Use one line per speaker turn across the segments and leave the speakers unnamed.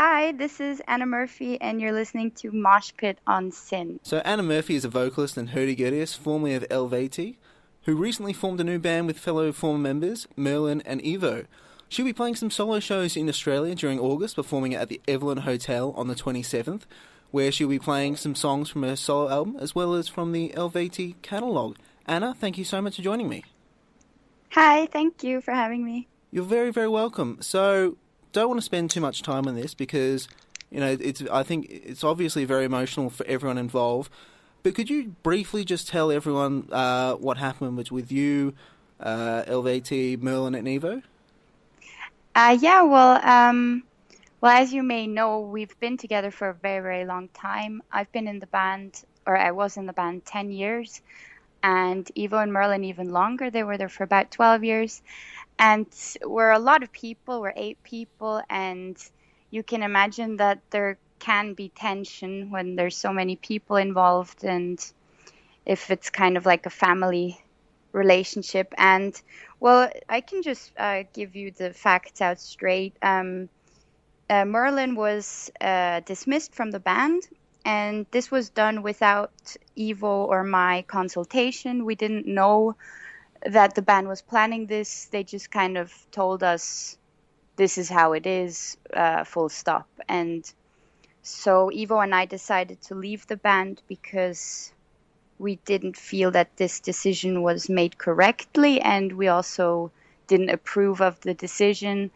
Hi, this is Anna Murphy, and you're listening to Moshpit on Sin.
So Anna Murphy is a vocalist and Hurdy-gurdy, formerly of Eluveitie, who recently formed a new band with fellow former members Merlin and Evo. She'll be playing some solo shows in Australia during August, performing at the Evelyn Hotel on the 27th, where she'll be playing some songs from her solo album as well as from the Eluveitie catalogue. Anna, thank you so much for joining me.
Hi, thank you for having me.
You're very, very welcome. So, don't want to spend too much time on this because, I think it's obviously very emotional for everyone involved. But could you briefly just tell everyone what happened with you, Eluveitie, Merlin, and Evo?
Well, as you may know, we've been together for a very, very long time. I've been in the band, or I was in the band 10 years, and Evo and Merlin even longer. They were there for about 12 years. And we're a lot of people, we're 8 people, and you can imagine that there can be tension when there's so many people involved, and if it's kind of like a family relationship. And well, I can just give you the facts out straight. Merlin was dismissed from the band, and this was done without Evo or my consultation. We didn't know that the band was planning this. They just kind of told us this is how it is, full stop. And so Evo and I decided to leave the band because we didn't feel that this decision was made correctly, and we also didn't approve of the decision.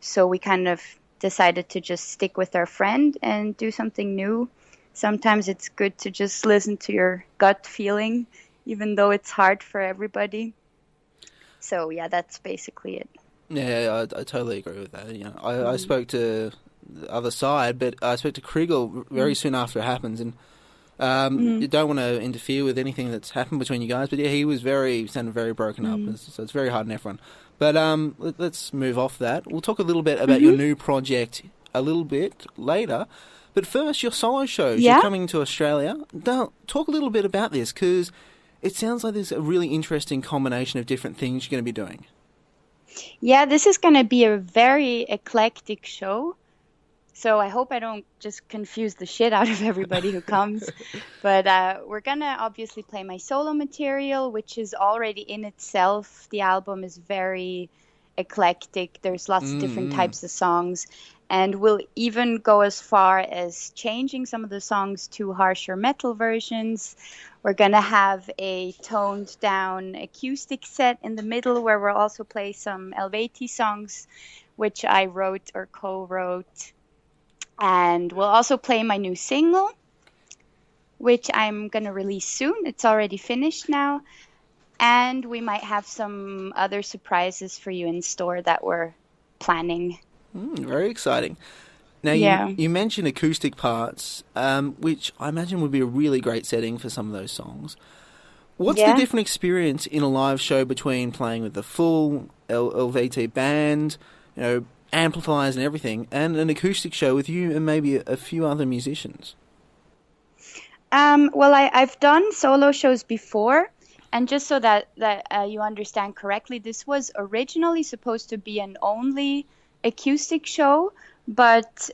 So we kind of decided to just stick with our friend and do something new. Sometimes it's good to just listen to your gut feeling, even though it's hard for everybody. So yeah, that's basically it.
Yeah, I totally agree with that. I spoke to the other side, but I spoke to Kriegel very soon after it happens, and you don't want to interfere with anything that's happened between you guys. But yeah, he sounded very broken up, so it's very hard on everyone. But let's move off that. We'll talk a little bit about your new project a little bit later. But first, your solo shows.
Yeah?
You're coming to Australia. Now, talk a little bit about this, because it sounds like there's a really interesting combination of different things you're going to be doing.
Yeah, this is going to be a very eclectic show. So I hope I don't just confuse the shit out of everybody who comes. But we're going to obviously play my solo material, which is already in itself. The album is very eclectic. There's lots of different types of songs. And we'll even go as far as changing some of the songs to harsher metal versions. We're going to have a toned down acoustic set in the middle where we'll also play some Eluveitie songs, which I wrote or co-wrote. And we'll also play my new single, which I'm going to release soon. It's already finished now. And we might have some other surprises for you in store that we're planning.
Very exciting. Now, you mentioned acoustic parts, which I imagine would be a really great setting for some of those songs. What's the different experience in a live show between playing with the full Eluveitie band, amplifiers and everything, and an acoustic show with you and maybe a few other musicians?
Well, I've done solo shows before, and just so that you understand correctly, this was originally supposed to be an only acoustic show, but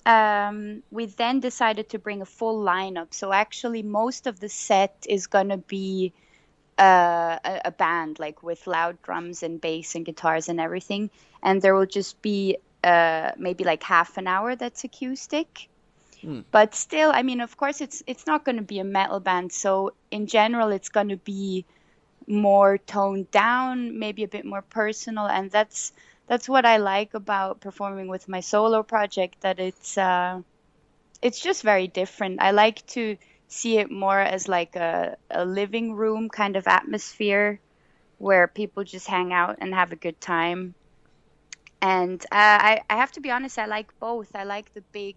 we then decided to bring a full lineup. So actually, most of the set is going to be a band, like with loud drums and bass and guitars and everything, and there will just be maybe like half an hour that's acoustic. But still, I mean, of course, it's not going to be a metal band. So in general, it's going to be more toned down, maybe a bit more personal, and that's what I like about performing with my solo project. That it's just very different. I like to see it more as like a living room kind of atmosphere where people just hang out and have a good time. And I have to be honest, I like both. I like the big,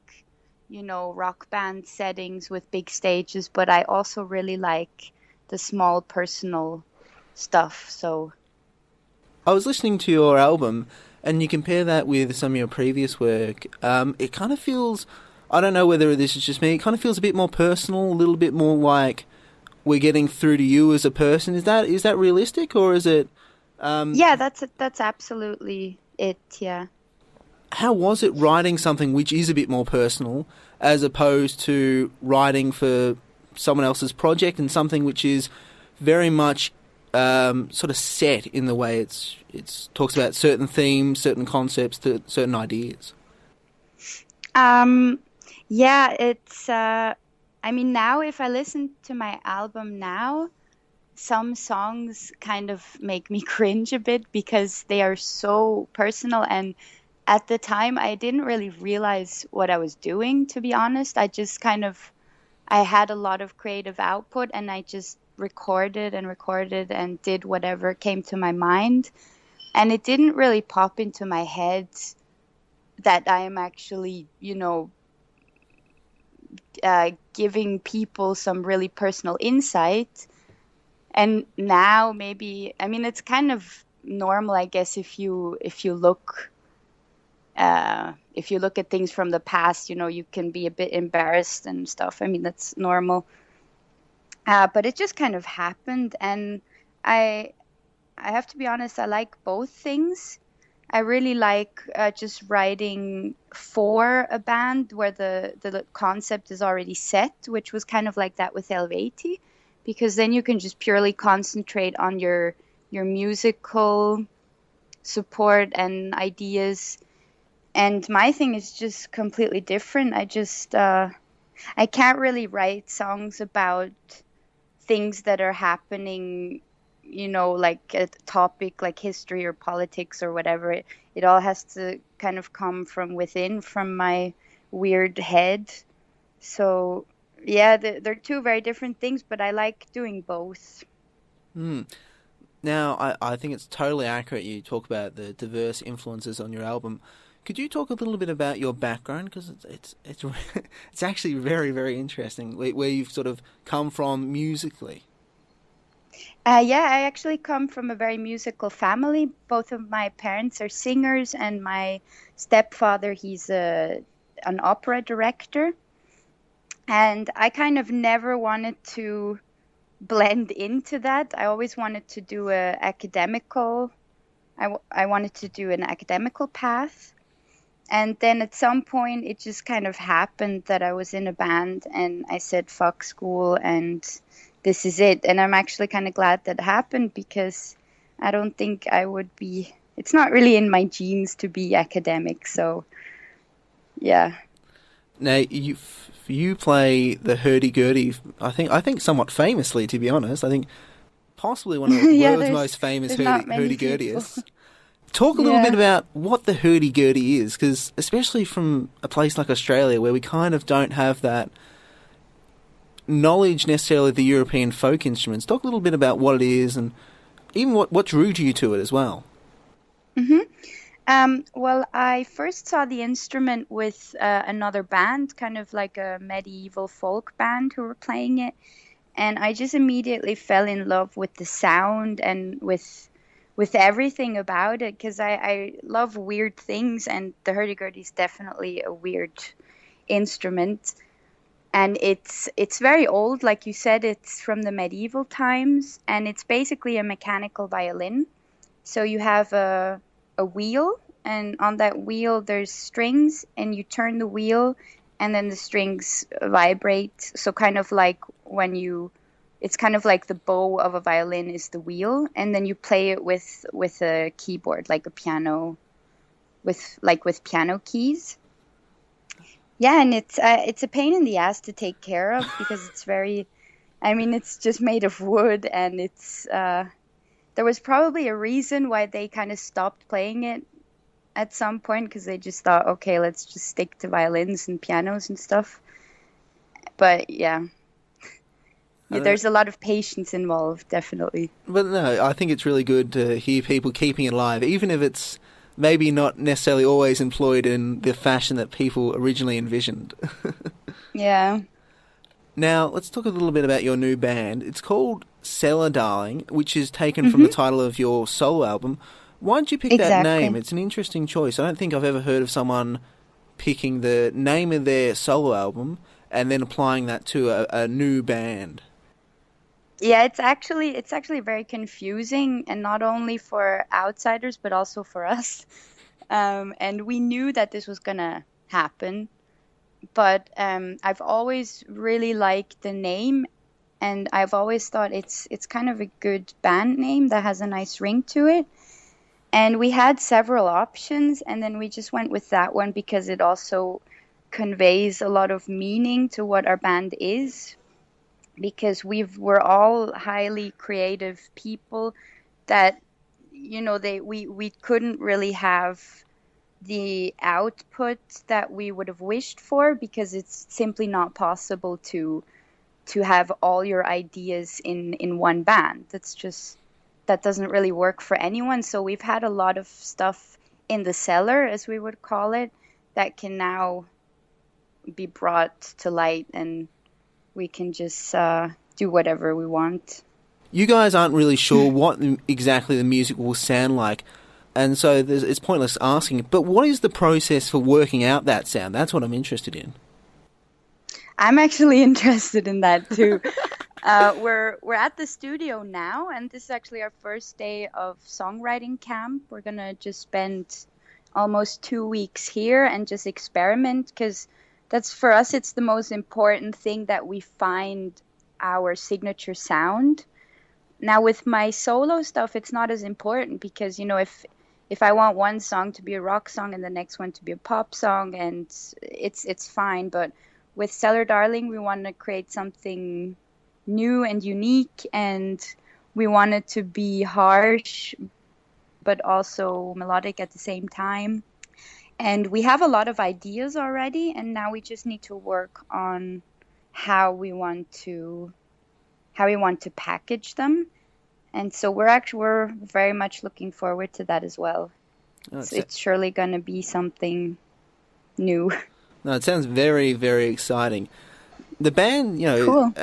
rock band settings with big stages, but I also really like the small personal stuff. So
I was listening to your album, and you compare that with some of your previous work. It kind of feels, I don't know whether this is just me, it kind of feels a bit more personal, a little bit more like we're getting through to you as a person. Is that realistic, or is it?
Yeah, that's absolutely it. Yeah.
how was it writing something which is a bit more personal as opposed to writing for someone else's project and something which is very much sort of set in the way it's talks about certain themes, certain concepts, certain ideas?
Um, yeah, it's. I mean, now if I listen to my album now, some songs kind of make me cringe a bit because they are so personal. And at the time, I didn't really realize what I was doing, to be honest. I had a lot of creative output and I just recorded and did whatever came to my mind. And it didn't really pop into my head that I am actually, giving people some really personal insight. And now maybe, I mean, it's kind of normal, I guess, if you look at things from the past, you can be a bit embarrassed and stuff. I mean, that's normal. But it just kind of happened, and I I have to be honest, I like both things. I really like just writing for a band where the concept is already set, which was kind of like that with Eluveitie, because then you can just purely concentrate on your musical support and ideas. And my thing is just completely different. I can't really write songs about things that are happening, like a topic like history or politics or whatever. It all has to kind of come from within, from my weird head. So, yeah, they're two very different things, but I like doing both.
Hmm. Now, I think it's totally accurate. You talk about the diverse influences on your album. Could you talk a little bit about your background? Because it's it's actually very, very interesting where you've sort of come from musically.
Yeah, I actually come from a very musical family. Both of my parents are singers, and my stepfather, he's an opera director. And I kind of never wanted to blend into that. I always wanted to do I wanted to do an academical path. And then at some point, it just kind of happened that I was in a band and I said, fuck school and this is it. And I'm actually kind of glad that happened because I don't think it's not really in my genes to be academic. So, yeah.
Now, you play the hurdy-gurdy, I think somewhat famously, to be honest. I think possibly one of the
Yeah,
world's most famous
there's not many people.
hurdy-gurdyists. Talk a little bit
Yeah.
about what the hurdy-gurdy is, because especially from a place like Australia, where we kind of don't have that knowledge necessarily of the European folk instruments, talk a little bit about what it is and even what drew you to it as well.
hmm well, I first saw the instrument with another band, kind of like a medieval folk band who were playing it. And I just immediately fell in love with the sound and with everything about it because I love weird things, and the hurdy-gurdy is definitely a weird instrument. And it's very old, like you said, it's from the medieval times, and it's basically a mechanical violin. So you have a wheel, and on that wheel there's strings, and you turn the wheel, and then the strings vibrate. So kind of like it's kind of like the bow of a violin is the wheel, and then you play it with a keyboard, like a piano, with piano keys. Yeah, and it's a pain in the ass to take care of because it's very, I mean, it's just made of wood, and there was probably a reason why they kind of stopped playing it at some point because they just thought, okay, let's just stick to violins and pianos and stuff. But yeah,
I
yeah,
don't know.
there's a lot of patience involved, definitely.
But no, I think it's really good to hear people keeping it alive, even if it's maybe not necessarily always employed in the fashion that people originally envisioned.
Yeah.
Now, let's talk a little bit about your new band. It's called Cellar Darling, which is taken from the
hmm
title of your solo album. Why did you pick that name?
Exactly.
It's an interesting choice. I don't think I've ever heard of someone picking the name of their solo album and then applying that to a new band.
Yeah, it's actually very confusing, and not only for outsiders but also for us. And we knew that this was gonna happen, but I've always really liked the name, and I've always thought it's kind of a good band name that has a nice ring to it. And we had several options, and then we just went with that one because it also conveys a lot of meaning to what our band is. Because we're all highly creative people that, we couldn't really have the output that we would have wished for, because it's simply not possible to have all your ideas in one band. That doesn't really work for anyone. So we've had a lot of stuff in the cellar, as we would call it, that can now be brought to light, and we can just do whatever we want.
You guys aren't really sure what exactly the music will sound like, and so it's pointless asking. But what is the process for working out that sound? That's what I'm interested in.
I'm actually interested in that too. We're at the studio now, and this is actually our first day of songwriting camp. We're gonna just spend almost 2 weeks here and just experiment, because that's, for us, it's the most important thing, that we find our signature sound. Now with my solo stuff, it's not as important, because if I want one song to be a rock song and the next one to be a pop song, and it's fine. But with Cellar Darling, we want to create something new and unique, and we want it to be harsh but also melodic at the same time. And we have a lot of ideas already, and now we just need to work on how we want to package them. And so we're very much looking forward to that as well. It's surely going to be something new.
No, it sounds very, very exciting. The band,
Cool.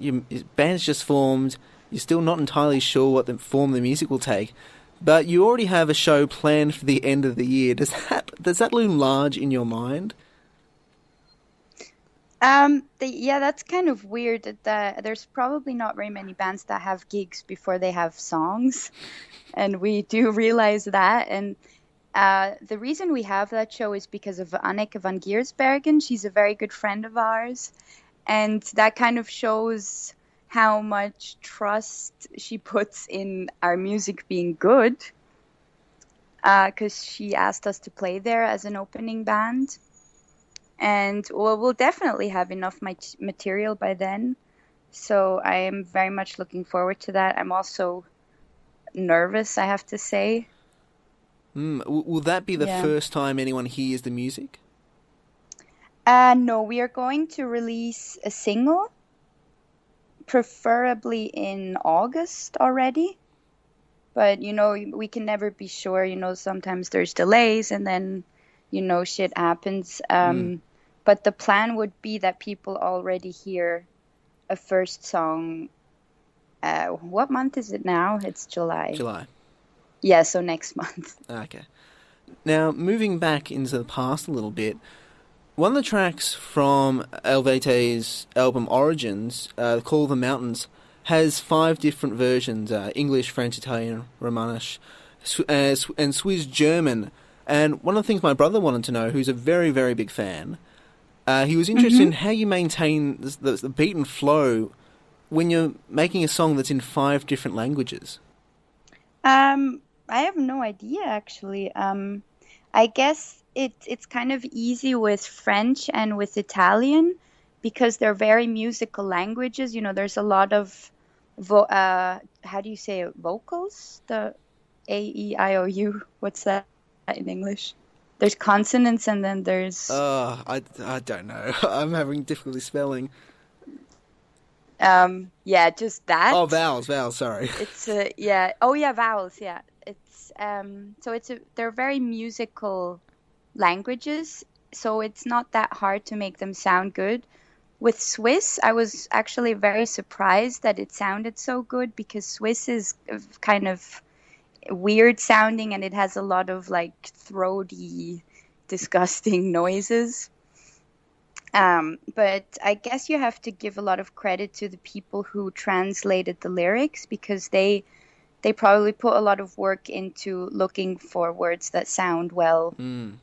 Your band's just formed. You're still not entirely sure what the form the music will take, but you already have a show planned for the end of the year. Does that loom large in your mind?
Yeah, that's kind of weird. There's probably not very many bands that have gigs before they have songs, and we do realize that. And the reason we have that show is because of Anneke van Giersbergen. She's a very good friend of ours, and that kind of shows how much trust she puts in our music being good, because she asked us to play there as an opening band. And we'll definitely have enough material by then. So I am very much looking forward to that. I'm also nervous, I have to say.
Will that be the first time anyone hears the music?
No, we are going to release a single, preferably in August already. But, we can never be sure. Sometimes there's delays, and then shit happens. But the plan would be that people already hear a first song. What month is it now? It's July.
July.
Yeah, so next month.
Okay. Now, moving back into the past a little bit, one of the tracks from Eluveitie's album Origins, Call of the Mountains, has 5 different versions, English, French, Italian, Romanish, and Swiss German. And one of the things my brother wanted to know, who's a very, very big fan, he was interested in how you maintain the beat and flow when you're making a song that's in 5 different languages.
I have no idea, actually. I guess it's kind of easy with French and with Italian, because they're very musical languages. There's a lot of, how do you say it, vocals? The A-E-I-O-U. What's that in English? There's consonants, and then there's...
I don't know. I'm having difficulty spelling.
Yeah, just that.
Oh, vowels, sorry.
It's yeah. Oh, yeah, vowels, yeah. It's so they're very musical languages, so it's not that hard to make them sound good. With Swiss, I was actually very surprised that it sounded so good, because Swiss is kind of weird sounding, and it has a lot of throaty, disgusting noises. But I guess you have to give a lot of credit to the people who translated the lyrics, because they they probably put a lot of work into looking for words that sound well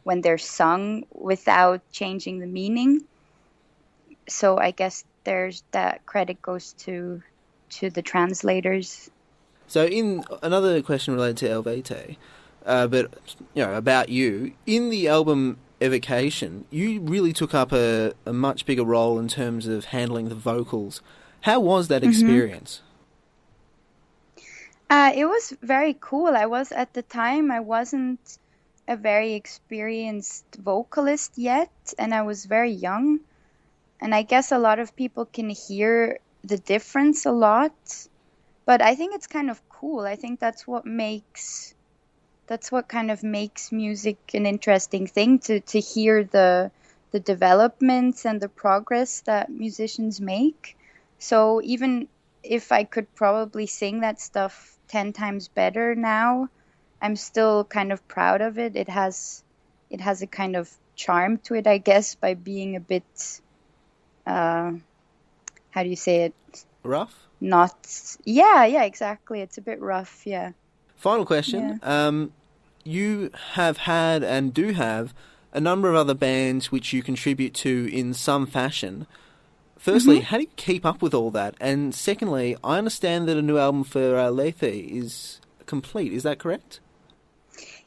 when they're sung without changing the meaning. So I guess there's that credit goes to the translators.
So in another question related to Eluveitie, but about you, in the album Evocation, you really took up a much bigger role in terms of handling the vocals. How was that experience?
It was very cool. At the time, I wasn't a very experienced vocalist yet, and I was very young. And I guess a lot of people can hear the difference a lot. But I think it's kind of cool. I think that's what kind of makes music an interesting thing, to hear the developments and the progress that musicians make. So even if I could probably sing that stuff 10 times better now, I'm still kind of proud of it. It has a kind of charm to it, I guess, by being a bit, how do you say it?
Rough?
Yeah, exactly. It's a bit rough, yeah.
Final question. Yeah. You have had and do have a number of other bands which you contribute to in some fashion. Firstly, how do you keep up with all that? And secondly, I understand that a new album for Eluveitie is complete. Is that correct?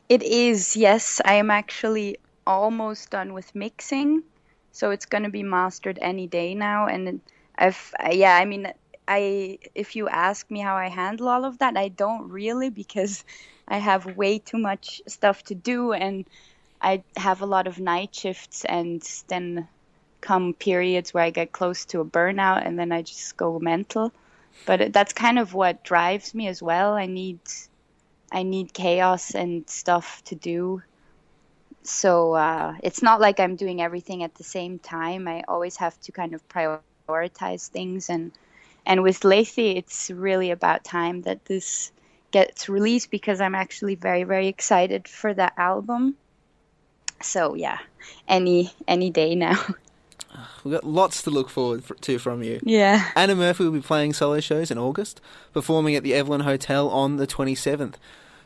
It is, yes. I am actually almost done with mixing, so it's going to be mastered any day now. And if you ask me how I handle all of that, I don't really, because I have way too much stuff to do, and I have a lot of night shifts, and then come periods where I get close to a burnout, and then I just go mental. But that's kind of what drives me as well. I need chaos and stuff to do. So it's not like I'm doing everything at the same time. I always have to kind of prioritize things, and with Eluveitie, it's really about time that this gets released, because I'm actually very, very excited for that album. So yeah, any day now.
We've got lots to look forward to from you.
Yeah.
Anna Murphy will be playing solo shows in August, performing at the Evelyn Hotel on the 27th.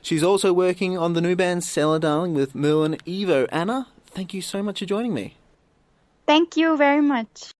She's also working on the new band Cellar Darling with Merlin Evo. Anna, thank you so much for joining me.
Thank you very much.